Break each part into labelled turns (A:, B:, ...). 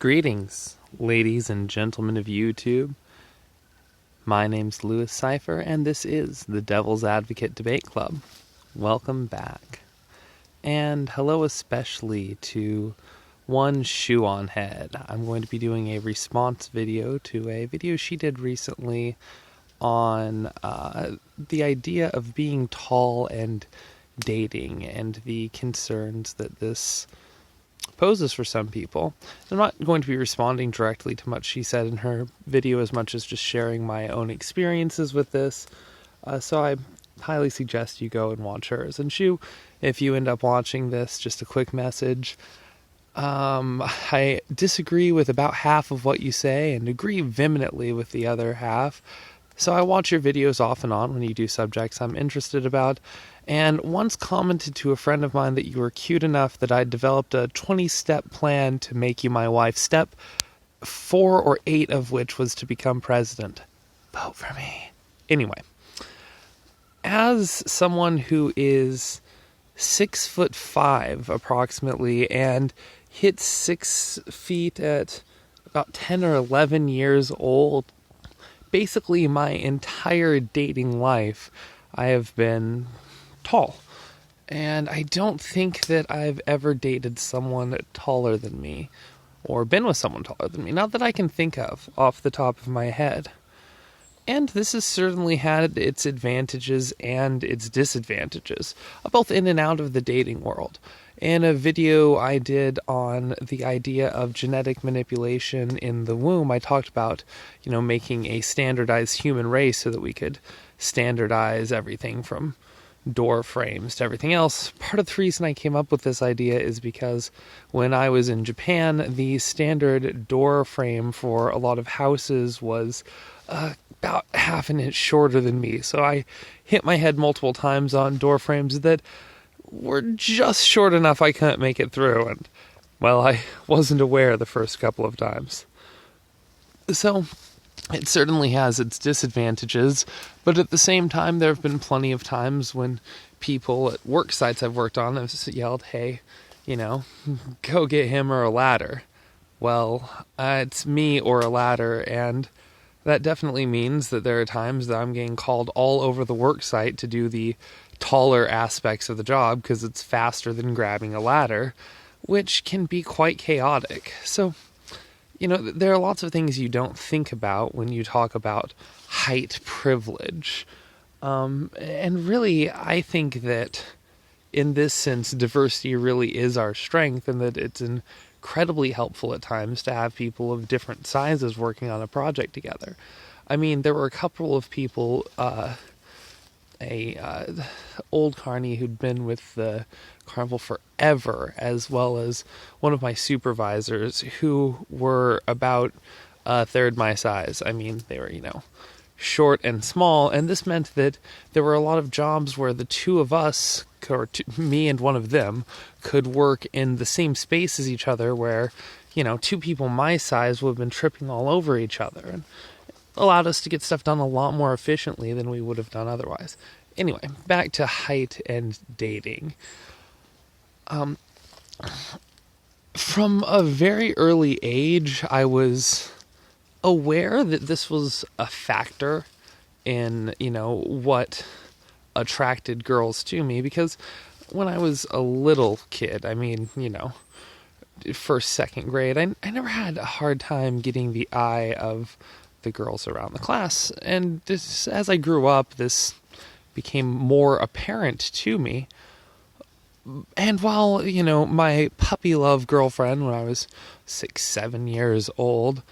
A: Greetings, ladies and gentlemen of YouTube. My name's Cipher, and this is the Devil's Advocate Debate Club. Welcome back. And hello especially to one Shoe0nHead. I'm going to be doing a response video to a video she did recently on the idea of being tall and dating and the concerns that this poses for some people. I'm not going to be responding directly to much she said in her video as much as just sharing my own experiences with this. So I highly suggest you go and watch hers. And Shoe, if you end up watching this, just a quick message. I disagree with about half of what you say and agree vehemently with the other half. So I watch your videos off and on when you do subjects I'm interested about, and once commented to a friend of mine that you were cute enough that I'd developed a 20-step plan to make you my wife, step 4 or 8 of which was to become president. Vote for me. Anyway, as someone who is 6'5" approximately and hit 6 feet at about 10 or 11 years old, basically my entire dating life, I have been tall. And I don't think that I've ever dated someone taller than me, or been with someone taller than me. Not that I can think of off the top of my head. And this has certainly had its advantages and its disadvantages, both in and out of the dating world. In a video I did on the idea of genetic manipulation in the womb, I talked about, making a standardized human race so that we could standardize everything from door frames to everything else. Part of the reason I came up with this idea is because when I was in Japan, the standard door frame for a lot of houses was about half an inch shorter than me. So I hit my head multiple times on door frames that were just short enough I couldn't make it through, and, well, I wasn't aware the first couple of times. So, it certainly has its disadvantages, but at the same time, there have been plenty of times when people at work sites I've worked on have yelled, hey, go get him or a ladder. Well, it's me or a ladder, and that definitely means that there are times that I'm getting called all over the work site to do the taller aspects of the job because it's faster than grabbing a ladder, which can be quite chaotic. So, there are lots of things you don't think about when you talk about height privilege. And really, I think that in this sense, diversity really is our strength, and that it's incredibly helpful at times to have people of different sizes working on a project together. I mean, there were a couple of people, old carny who'd been with the carnival forever, as well as one of my supervisors who were about a third my size. I mean, they were, short and small, and this meant that there were a lot of jobs where the two of us, or me and one of them, could work in the same space as each other, where, two people my size would have been tripping all over each other, and allowed us to get stuff done a lot more efficiently than we would have done otherwise. Anyway, back to height and dating. From a very early age, I was aware that this was a factor in, what attracted girls to me, because when I was a little kid, I mean, first, second grade, I never had a hard time getting the eye of the girls around the class. And this, as I grew up, this became more apparent to me. And while, my puppy love girlfriend, when I was 6-7 years old,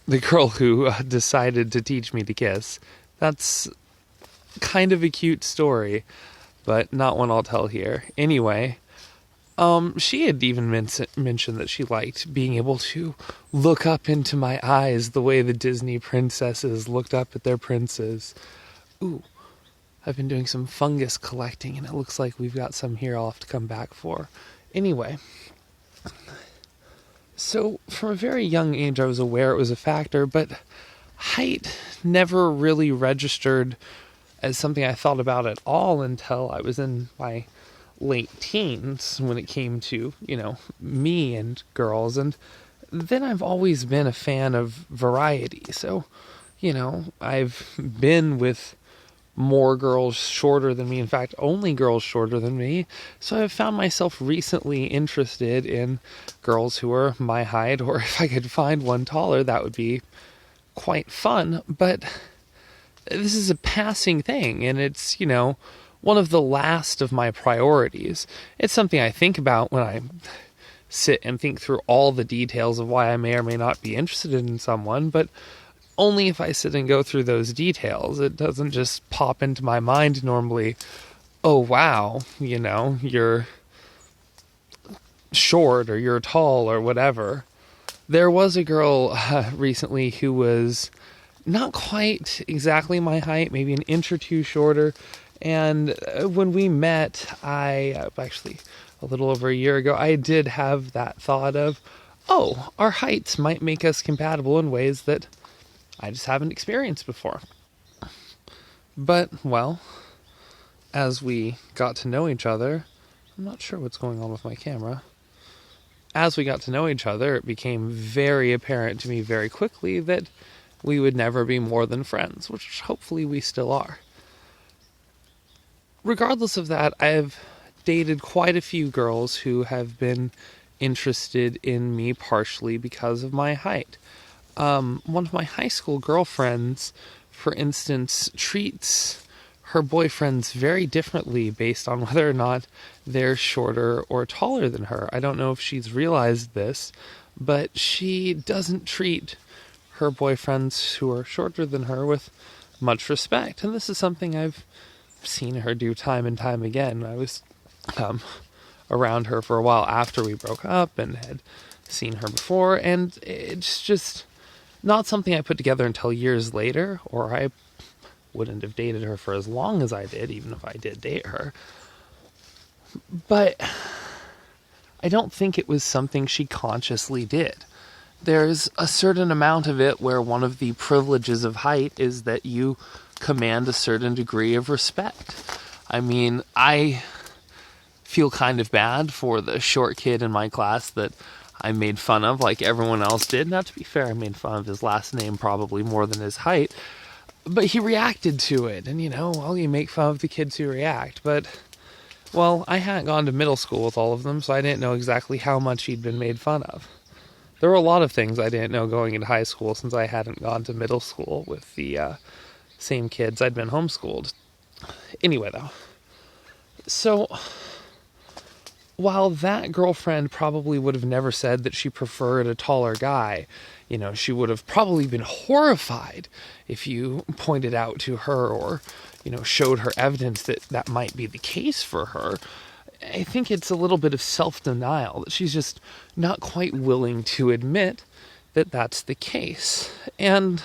A: the girl who decided to teach me to kiss, that's kind of a cute story, but not one I'll tell here. Anyway, she had even mentioned that she liked being able to look up into my eyes the way the Disney princesses looked up at their princes. Ooh, I've been doing some fungus collecting, and it looks like we've got some here I'll have to come back for. Anyway, so from a very young age I was aware it was a factor, but height never really registered as something I thought about at all until I was in my late teens when it came to, me and girls. And then I've always been a fan of variety. So, I've been with more girls shorter than me. In fact, only girls shorter than me. So I've found myself recently interested in girls who are my height, or if I could find one taller, that would be quite fun. But this is a passing thing, and it's, one of the last of my priorities. It's something I think about when I sit and think through all the details of why I may or may not be interested in someone, but only if I sit and go through those details. It doesn't just pop into my mind normally, oh wow, you're short or you're tall or whatever. There was a girl recently who was not quite exactly my height, maybe an inch or two shorter. And when we met, actually a little over a year ago, I did have that thought of, oh, our heights might make us compatible in ways that I just haven't experienced before. But, well, as we got to know each other, I'm not sure what's going on with my camera. As we got to know each other, it became very apparent to me very quickly that we would never be more than friends, which hopefully we still are. Regardless of that, I've dated quite a few girls who have been interested in me partially because of my height. One of my high school girlfriends, for instance, treats her boyfriends very differently based on whether or not they're shorter or taller than her. I don't know if she's realized this, but she doesn't treat her boyfriends who are shorter than her with much respect. And this is something I've seen her do time and time again. I was around her for a while after we broke up and had seen her before, and it's just not something I put together until years later, or I wouldn't have dated her for as long as I did, even if I did date her. But I don't think it was something she consciously did. There's a certain amount of it where one of the privileges of height is that you command a certain degree of respect. I mean, I feel kind of bad for the short kid in my class that I made fun of like everyone else did. Now, to be fair, I made fun of his last name probably more than his height, but he reacted to it. And, you make fun of the kids who react. But, well, I hadn't gone to middle school with all of them, so I didn't know exactly how much he'd been made fun of. There were a lot of things I didn't know going into high school since I hadn't gone to middle school with the same kids I'd been homeschooled. Anyway, though. So, while that girlfriend probably would have never said that she preferred a taller guy, she would have probably been horrified if you pointed out to her or, showed her evidence that that might be the case for her. I think it's a little bit of self-denial, that she's just not quite willing to admit that that's the case. And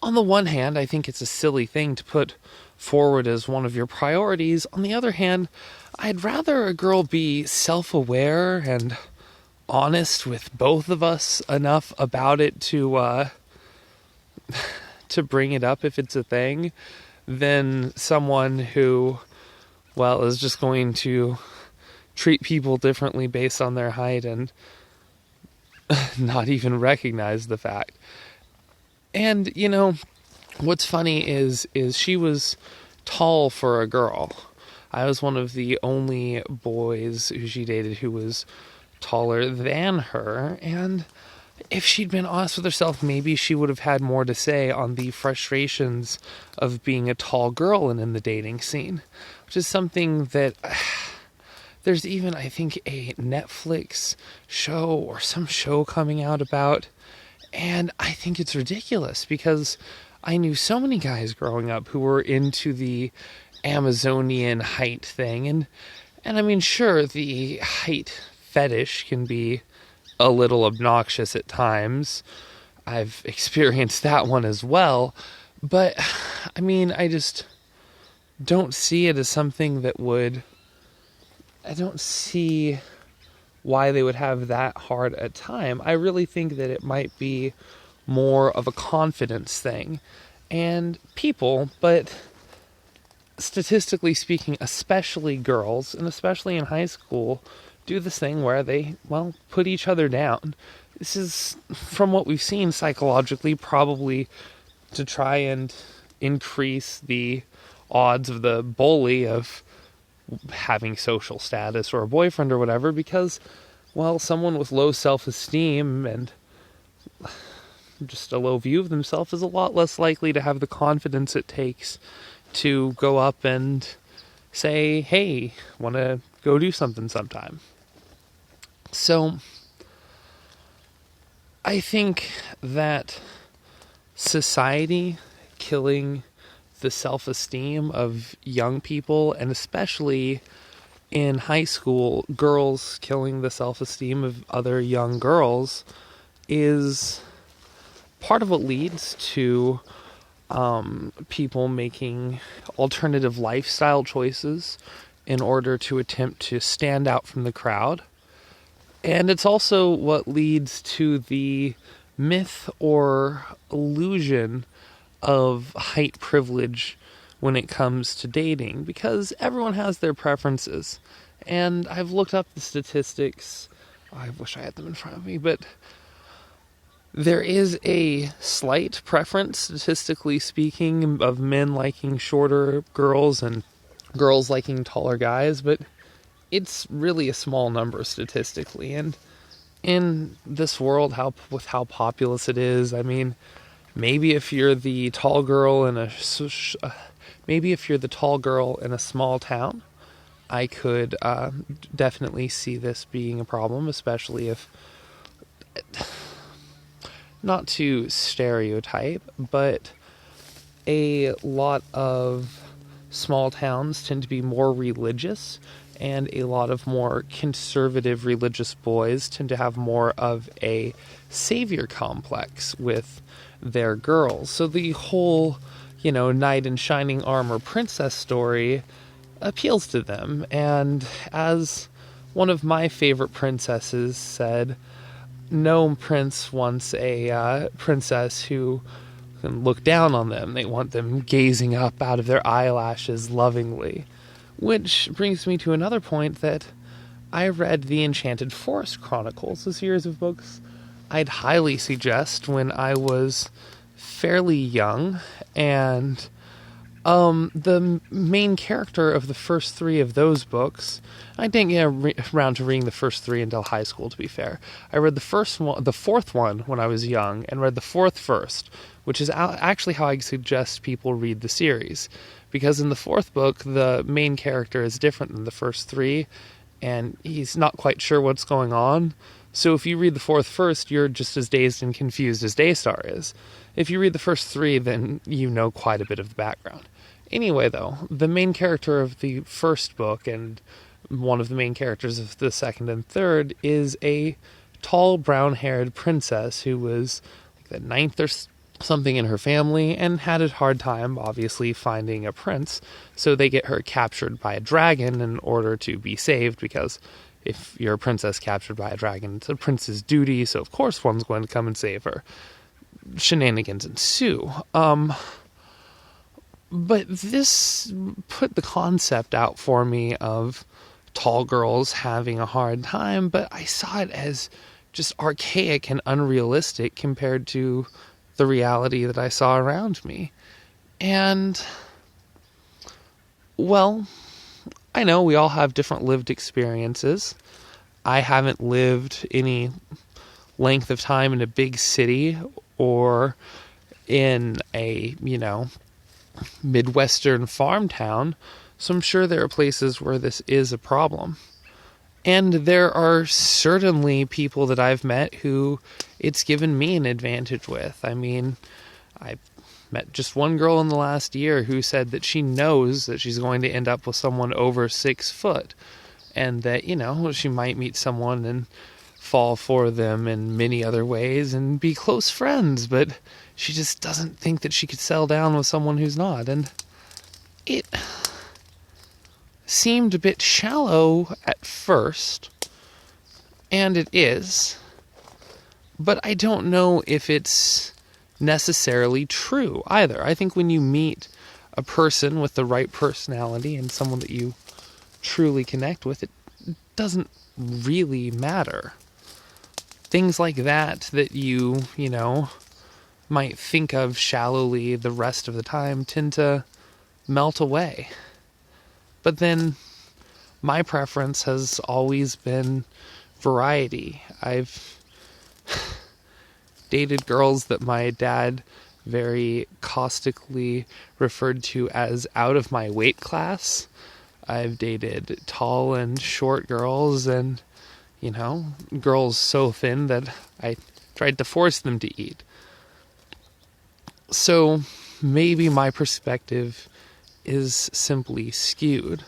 A: on the one hand, I think it's a silly thing to put forward as one of your priorities. On the other hand, I'd rather a girl be self-aware and honest with both of us enough about it to bring it up if it's a thing, than someone who, well, is just going to treat people differently based on their height and not even recognize the fact. And, what's funny is she was tall for a girl. I was one of the only boys who she dated who was taller than her, and if she'd been honest with herself, maybe she would have had more to say on the frustrations of being a tall girl and in the dating scene, which is something that there's even, I think, a Netflix show or some show coming out about, and I think it's ridiculous because I knew so many guys growing up who were into the Amazonian height thing, and I mean, sure, the height fetish can be a little obnoxious at times. I've experienced that one as well, but I mean, I just don't see it as something that would, I don't see why they would have that hard a time. I really think that it might be more of a confidence thing. And people, but statistically speaking, especially girls, and especially in high school, do this thing where they, well, put each other down. This is, from what we've seen psychologically, probably to try and increase the odds of the bully of having social status or a boyfriend or whatever, because, well, someone with low self-esteem and just a low view of themselves is a lot less likely to have the confidence it takes to go up and say, hey, want to go do something sometime. So I think that society killing the self-esteem of young people, and especially in high school, girls killing the self-esteem of other young girls, is part of what leads to people making alternative lifestyle choices in order to attempt to stand out from the crowd. And it's also what leads to the myth or illusion of height privilege when it comes to dating, because everyone has their preferences. And I've looked up the statistics. I wish I had them in front of me, but there is a slight preference, statistically speaking, of men liking shorter girls and girls liking taller guys, but it's really a small number statistically. And in this world, with how populous it is, I mean, maybe if you're the tall girl in a small town, I could definitely see this being a problem, especially if, not to stereotype, but a lot of small towns tend to be more religious, and a lot of more conservative religious boys tend to have more of a savior complex with their girls. So the whole, knight in shining armor princess story appeals to them. And as one of my favorite princesses said, no prince wants a princess who can look down on them. They want them gazing up out of their eyelashes lovingly. Which brings me to another point, that I read the Enchanted Forest Chronicles, a series of books I'd highly suggest when I was fairly young, and the main character of the first three of those books, I didn't get around to reading the first three until high school, to be fair. I read the fourth one when I was young, and read the fourth first, which is actually how I suggest people read the series. Because in the fourth book, the main character is different than the first three, and he's not quite sure what's going on. So if you read the fourth first, you're just as dazed and confused as Daystar is. If you read the first three, then you know quite a bit of the background. Anyway, though, the main character of the first book, and one of the main characters of the second and third, is a tall, brown-haired princess who was like the ninth or something in her family, and had a hard time, obviously, finding a prince. So they get her captured by a dragon in order to be saved, because if you're a princess captured by a dragon, it's a prince's duty, so of course one's going to come and save her. Shenanigans ensue. But this put the concept out for me of tall girls having a hard time, but I saw it as just archaic and unrealistic compared to the reality that I saw around me. And, well, I know we all have different lived experiences. I haven't lived any length of time in a big city or in a, Midwestern farm town, so I'm sure there are places where this is a problem. And there are certainly people that I've met who it's given me an advantage with. I mean, I met just one girl in the last year who said that she knows that she's going to end up with someone over 6 foot, and that, she might meet someone and fall for them in many other ways and be close friends, but she just doesn't think that she could settle down with someone who's not. And it seemed a bit shallow at first, and it is, but I don't know if it's necessarily true either. I think when you meet a person with the right personality and someone that you truly connect with, it doesn't really matter. Things like that you might think of shallowly the rest of the time tend to melt away. But then my preference has always been variety. I've dated girls that my dad very caustically referred to as out of my weight class. I've dated tall and short girls and, girls so thin that I tried to force them to eat. So maybe my perspective is simply skewed.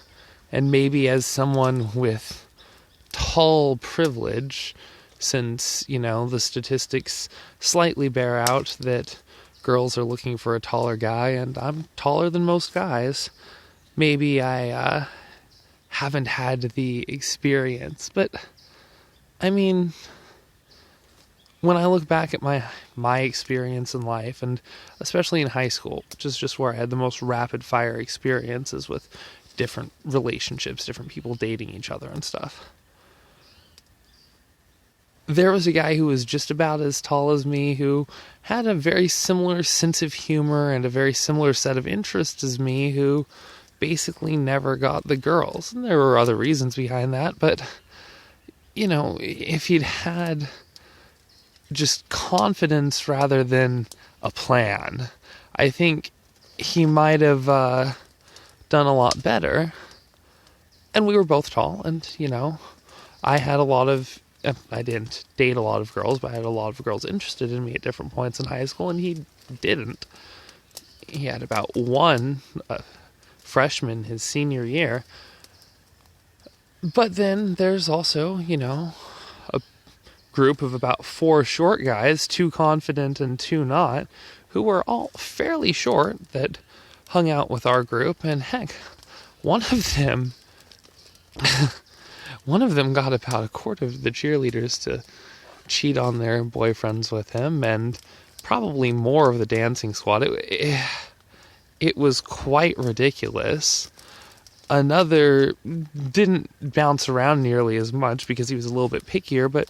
A: And maybe as someone with tall privilege, since, the statistics slightly bear out that girls are looking for a taller guy, and I'm taller than most guys, maybe I haven't had the experience. But, when I look back at my experience in life, and especially in high school, which is just where I had the most rapid-fire experiences with different relationships, different people dating each other and stuff. There was a guy who was just about as tall as me, who had a very similar sense of humor and a very similar set of interests as me, who basically never got the girls. And there were other reasons behind that, but, if he'd had just confidence rather than a plan, I think he might have done a lot better. And we were both tall, and, I had I didn't date a lot of girls, but I had a lot of girls interested in me at different points in high school, and he didn't. He had about one freshman his senior year. But then there's also, a group of about 4 short guys, 2 confident and 2 not, who were all fairly short, that hung out with our group. And heck, one of them got about a quarter of the cheerleaders to cheat on their boyfriends with him, and probably more of the dancing squad. It was quite ridiculous. Another didn't bounce around nearly as much because he was a little bit pickier, but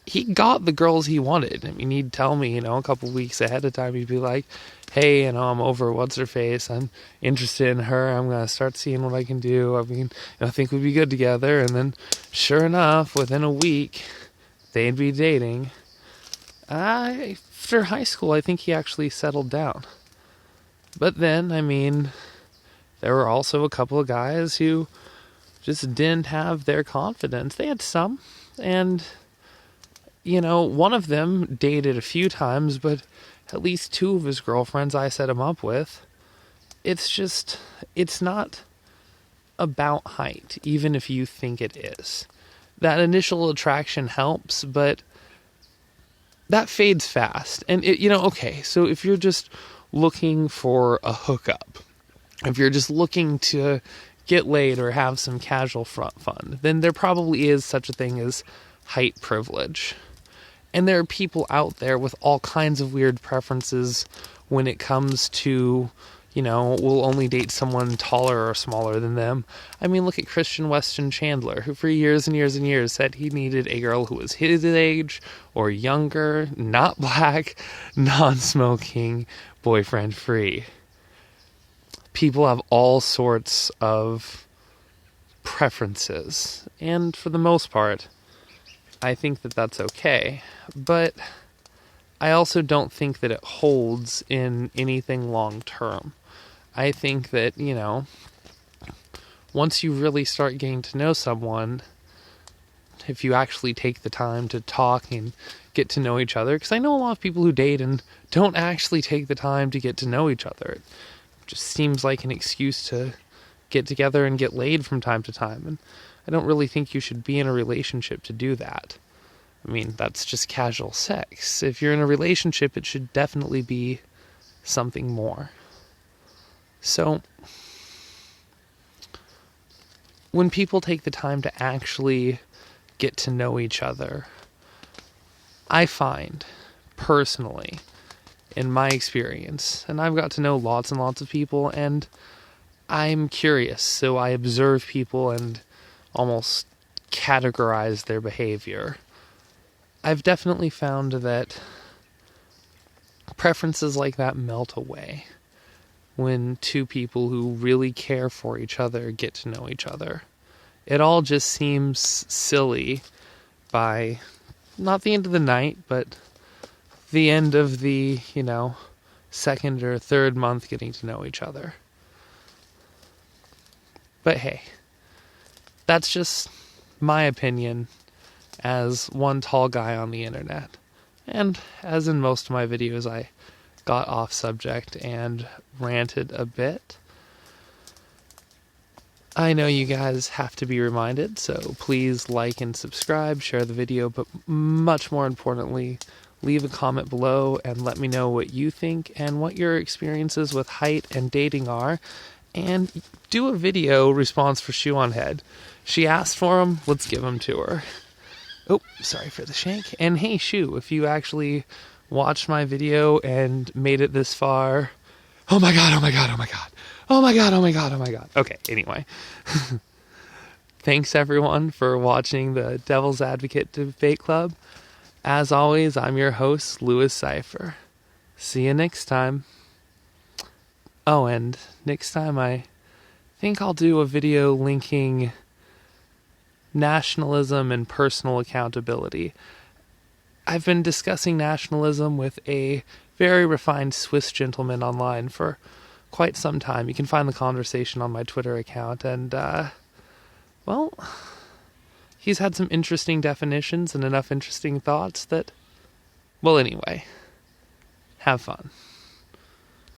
A: he got the girls he wanted. He'd tell me, a couple weeks ahead of time, he'd be like, hey, I'm over what's-her-face. I'm interested in her. I'm going to start seeing what I can do. I think we'd be good together. And then, sure enough, within a week, they'd be dating. After high school, I think he actually settled down. But then, there were also a couple of guys who just didn't have their confidence. They had some, and one of them dated a few times, but at least 2 of his girlfriends I set him up with. It's not about height, even if you think it is. That initial attraction helps, but that fades fast. And so if you're just looking for a hookup, if you're just looking to get laid or have some casual fun, then there probably is such a thing as height privilege. And there are people out there with all kinds of weird preferences when it comes to, will only date someone taller or smaller than them. Look at Christian Weston Chandler, who for years and years and years said he needed a girl who was his age or younger, not black, non-smoking, boyfriend-free. People have all sorts of preferences, and for the most part, I think that that's okay. But I also don't think that it holds in anything long term. I think that, once you really start getting to know someone, if you actually take the time to talk and get to know each other, because I know a lot of people who date and don't actually take the time to get to know each other. It just seems like an excuse to get together and get laid from time to time. And I don't really think you should be in a relationship to do that. That's just casual sex. If you're in a relationship, it should definitely be something more. So, when people take the time to actually get to know each other, I find, personally, in my experience. And I've got to know lots and lots of people, and I'm curious, so I observe people and almost categorize their behavior. I've definitely found that preferences like that melt away when two people who really care for each other get to know each other. It all just seems silly by not the end of the night, but the end of the, second or third month getting to know each other. But hey, that's just my opinion as one tall guy on the internet. And as in most of my videos, I got off subject and ranted a bit. I know you guys have to be reminded, so please like and subscribe, share the video, but much more importantly, leave a comment below and let me know what you think and what your experiences with height and dating are, and do a video response for Shoe0nHead. She asked for him, let's give him to her. Oh, sorry for the shank. And hey, Shoe, if you actually watched my video and made it this far, oh my god, oh my god, oh my god. Oh my god, oh my god, oh my god. Okay, anyway. Thanks everyone for watching the Devil's Advocate Debate Club. As always, I'm your host, Cipher. See you next time. Oh, and next time I think I'll do a video linking nationalism and personal accountability. I've been discussing nationalism with a very refined Swiss gentleman online for quite some time. You can find the conversation on my Twitter account, and he's had some interesting definitions and enough interesting thoughts that, well, anyway, have fun.